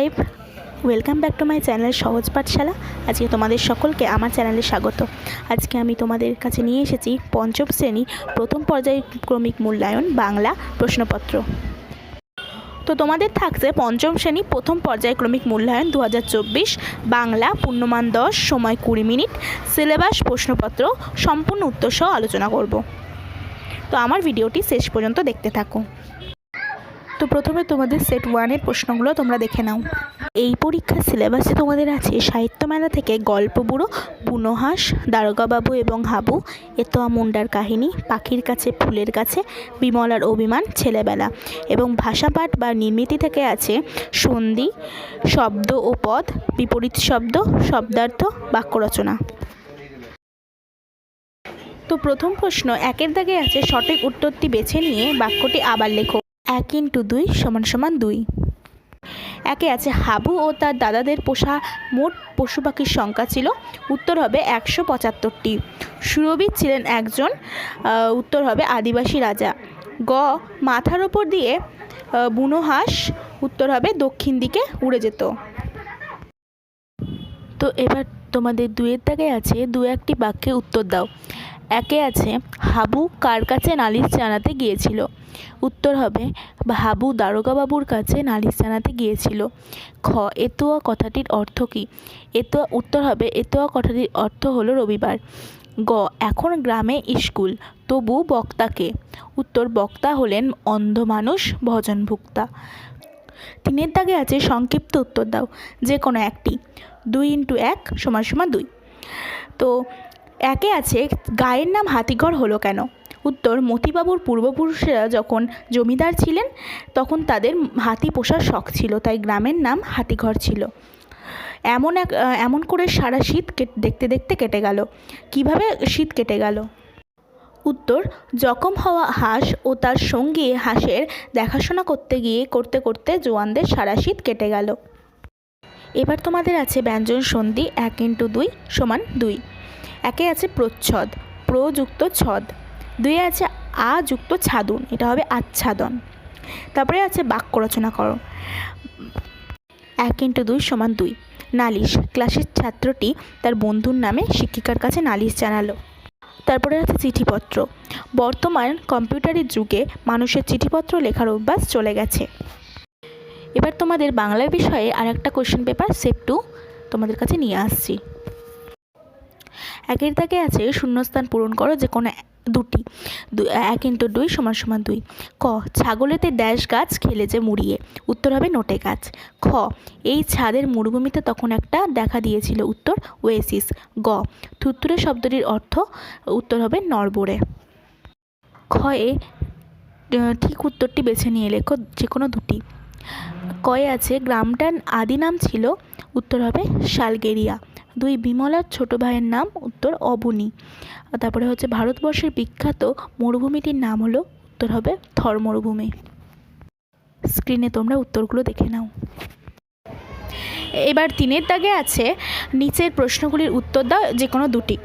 Subscribe. Welcome back to my channel সহজ পাঠশালা। আজকে তোমাদের সকলকে আমার চ্যানেলে স্বাগত। আজকে আমি তোমাদের কাছে নিয়ে এসেছি পঞ্চম শ্রেণী প্রথম পর্যায়ক্রমিক মূল্যায়ন বাংলা প্রশ্নপত্র। তো তোমাদের থাকছে পঞ্চম শ্রেণী প্রথম পর্যায়ক্রমিক মূল্যায়ন 2024 বাংলা, পূর্ণমান 10, সময় 20 মিনিট, সিলেবাস, প্রশ্নপত্র, সম্পূর্ণ উত্তর সহ আলোচনা করব। তো আমার ভিডিওটি শেষ পর্যন্ত দেখতে থাকো। তো প্রথমে তোমাদের সেট 1-এর প্রশ্নগুলো তোমরা দেখে নাও। এই পরীক্ষার সিলেবাসে তোমাদের আছে সাহিত্য মেলা থেকে গল্প বুড়ো, বুনো হাঁস, দারোগাবাবু এবং হাবু, এতোয়া মুন্ডার কাহিনী, পাখির কাছে ফুলের কাছে, বিমলার অভিমান, ছেলেবেলা। এবং ভাষাপাঠ বা নির্মিতি থেকে আছে সন্ধি, শব্দ ও পদ, বিপরীত শব্দ, শব্দার্থ, বাক্য রচনা। তো প্রথম প্রশ্ন 1-এর দাগে আছে সঠিক উত্তরটি বেছে নিয়ে বাক্যটি আবার লেখো। 1 × 2 = 2। 1-এ আছে হাবু ও তার দাদাদের পোষা মোট পশু পাখির সংখ্যা ছিল, উত্তর হবে 175টি। সুরবীর ছিলেন একজন, উত্তর হবে আদিবাসী রাজা। গ, মাথার ওপর দিয়ে বুনো হাঁস, উত্তর হবে দক্ষিণ দিকে উড়ে যেত। তো এবার তোমাদের 2-এর দাগে আছে 2-1টি বাক্যে উত্তর দাও। 1-এ আছে হাবু কার কাছে নালিশ জানাতে গিয়েছিল, উত্তর হবে হাবু দারোগাবাবুর কাছে নালিশ জানাতে গিয়েছিল। খ, এতোয়া কথাটির অর্থ কী, উত্তর হবে এতোয়া কথাটির অর্থ হলো রবিবার। গ, এখন গ্রামে স্কুল, তবু বক্তাকে, উত্তর বক্তা হলেন অন্ধ মানুষ, ভজনভুক্তা। 3-এর দাগে আছে সংক্ষিপ্ত উত্তর দাও, যে কোনো একটি। 2 × 1 = 2। তো 1-এ আছে গায়ের নাম হাতিঘর হলো কেন, উত্তর মতিবাবুর পূর্বপুরুষেরা যখন জমিদার ছিলেন তখন তাদের হাতি পোষার শখ ছিল, তাই গ্রামের নাম হাতিঘর ছিল। এমন করে সারা শীত দেখতে দেখতে কেটে গেল। কিভাবে শীত কেটে গেল, উত্তর জখম হওয়া হাঁস ও তার সঙ্গী হাঁসের দেখাশোনা করতে করতে জোয়ানদের সারা শীত কেটে গেল। এবার তোমাদের আছে ব্যঞ্জন সন্ধি। 1 × 2 = 2। 1-এ আছে প্রচ্ছদ, প্রযুক্ত ছদ। 2-এ আছে আ যুক্ত ছাদুন, এটা হবে আচ্ছাদন। তারপরে আছে বাক্য রচনা করো। 1 × 2 = 2। নালিশ, ক্লাসের ছাত্রটি তার বন্ধুর নামে শিক্ষিকার কাছে নালিশ জানালো। তারপরে আছে চিঠিপত্র, বর্তমান কম্পিউটারের যুগে মানুষের চিঠিপত্র লেখার অভ্যাস চলে গেছে। এবার তোমাদের বাংলা বিষয়ে আর একটা কোশ্চেন পেপার সেট 2 তোমাদের কাছে নিয়ে আসছি। 1-এর দাগে আছে শূন্যস্থান পূরণ করো যে কোনো দুটি। 1 × 2 = 2। ক, ছাগলেতে ড্যাশ গাছ খেলে যে মুড়িয়ে, উত্তর হবে নোটে গাছ। খ, এই ছাদের মরুভূমিতে তখন একটা দেখা দিয়েছিল, উত্তর ওয়েসিস। গ, থুরথুরে শব্দটির অর্থ, উত্তর হবে নড়বড়ে। খ-এ ঠিক উত্তরটি বেছে নিয়ে লেখো যে কোনো দুটি। ক-এ আছে গ্রামটার আদি নাম ছিল, উত্তর হবে শালগেরিয়া। 2, বিমলার ছোট ভাইয়ের নাম, উত্তর অবনী। তারপরে হচ্ছে ভারতবর্ষের বিখ্যাত মরুভূমিটির নাম হলো, উত্তর হবে থর মরুভূমি। স্ক্রিনে তোমরা উত্তরগুলো দেখে নাও। এবার 3-এর দাগে আছে নিচের প্রশ্নগুলির উত্তর দাও যে কোনো দুটি।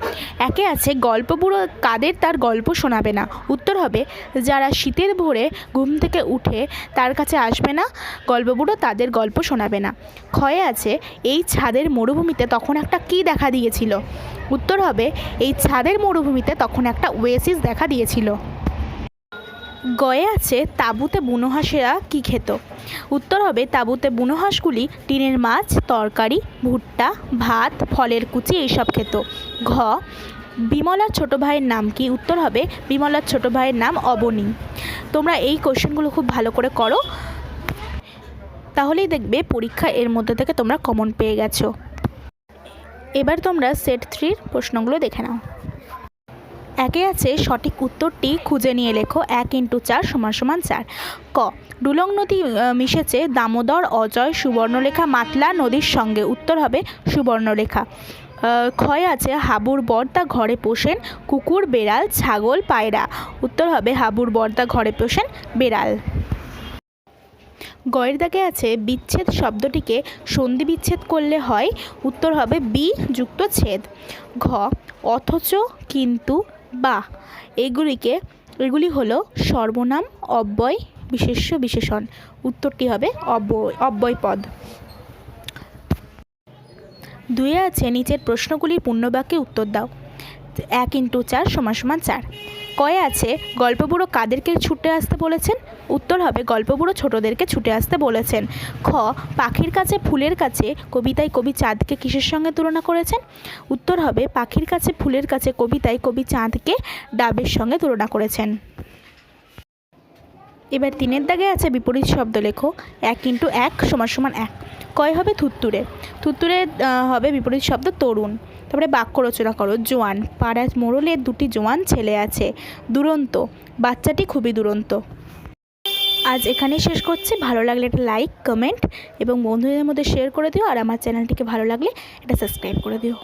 1-এ আছে গল্প বুড়ো কাদের তার গল্প শোনাবে না, উত্তর হবে যারা শীতের ভোরে ঘুম থেকে উঠে তার কাছে আসবে না, গল্প বুড়ো তাদের গল্প শোনাবে না। খ-এ আছে এই ছাদের মরুভূমিতে তখন একটা কী দেখা দিয়েছিল, উত্তর হবে এই ছাদের মরুভূমিতে তখন একটা ওয়েসিস দেখা দিয়েছিল। গ-এ আছে তাঁবুতে বুনো হাঁসেরা কী খেত, উত্তর হবে তাঁবুতে বুনো হাঁসগুলি টিনের মাছ, তরকারি, ভুট্টা, ভাত, ফলের কুচি এইসব খেত। ঘ, বিমলার ছোট ভাইয়ের নাম কি, উত্তর হবে বিমলার ছোট ভাইয়ের নাম অবনী। তোমরা এই কোশ্চেনগুলো খুব ভালো করে করো, তাহলেই দেখবে পরীক্ষা এর মধ্যে থেকে তোমরা কমন পেয়ে গেছো। এবার তোমরা সেট 3-র প্রশ্নগুলো দেখে নাও। 1-এ আছে সঠিক উত্তরটি খুঁজে নিয়ে লেখো। 1 × 4 = 4। ক, ডুলং নদী মিশেছে দামোদর, অজয়, সুবর্ণরেখা, মাতলা নদীর সঙ্গে, উত্তর হবে সুবর্ণরেখা। খ-এ আছে হাবুর বর্দা ঘরে পোষেন কুকুর, বেড়াল, ছাগল, পায়রা, উত্তর হবে হাবুর বর্দা ঘরে পোষেন বেড়াল। গ-এর দাগে আছে বিচ্ছেদ শব্দটিকে সন্ধি বিচ্ছেদ করলে হয়, উত্তর হবে বি যুক্ত ছেদ। ঘ, অথচ, কিন্তু, বা, এগুলি হলো সর্বনাম, অব্যয়, বিশেষ্য, বিশেষণ, উত্তরটি হবে অব্যয় পদ। দুয়ে আছে নিচের প্রশ্নগুলির পূর্ণবাক্যে উত্তর দাও। 1 × 4 = 4। কয়ে আছে গল্পবুড়ো কাদেরকে ছুটে আসতে বলেছেন? উত্তর হবে গল্পবুড়ো ছোটদেরকে ছুটে আসতে বলেছেন। খ পাখির কাছে ফুলের কাছে কবিতায় কবি চাঁদকে কিসের সঙ্গে তুলনা করেছেন? উত্তর হবে পাখির কাছে ফুলের কাছে কবিতায় কবি চাঁদকে ডাবের সঙ্গে তুলনা করেছেন। এবার 3-এর দাগে আছে বিপরীত শব্দ লেখো। 1 × 1 = 1। কয় হবে থুত্তুরে। থুত্তুরে হবে বিপরীত শব্দ তরুণ। তারপরে বাক্য রচনা করো। জোয়ান, পাড়ার মোড়লের 2টি জোয়ান ছেলে আছে। দুরন্ত, বাচ্চাটি খুবই দুরন্ত। আজ এখানেই শেষ করছি। ভালো লাগলে একটা লাইক, কমেন্ট এবং বন্ধুদের মধ্যে শেয়ার করে দিও। আর আমার চ্যানেলটিকে ভালো লাগলে এটা সাবস্ক্রাইব করে দিও।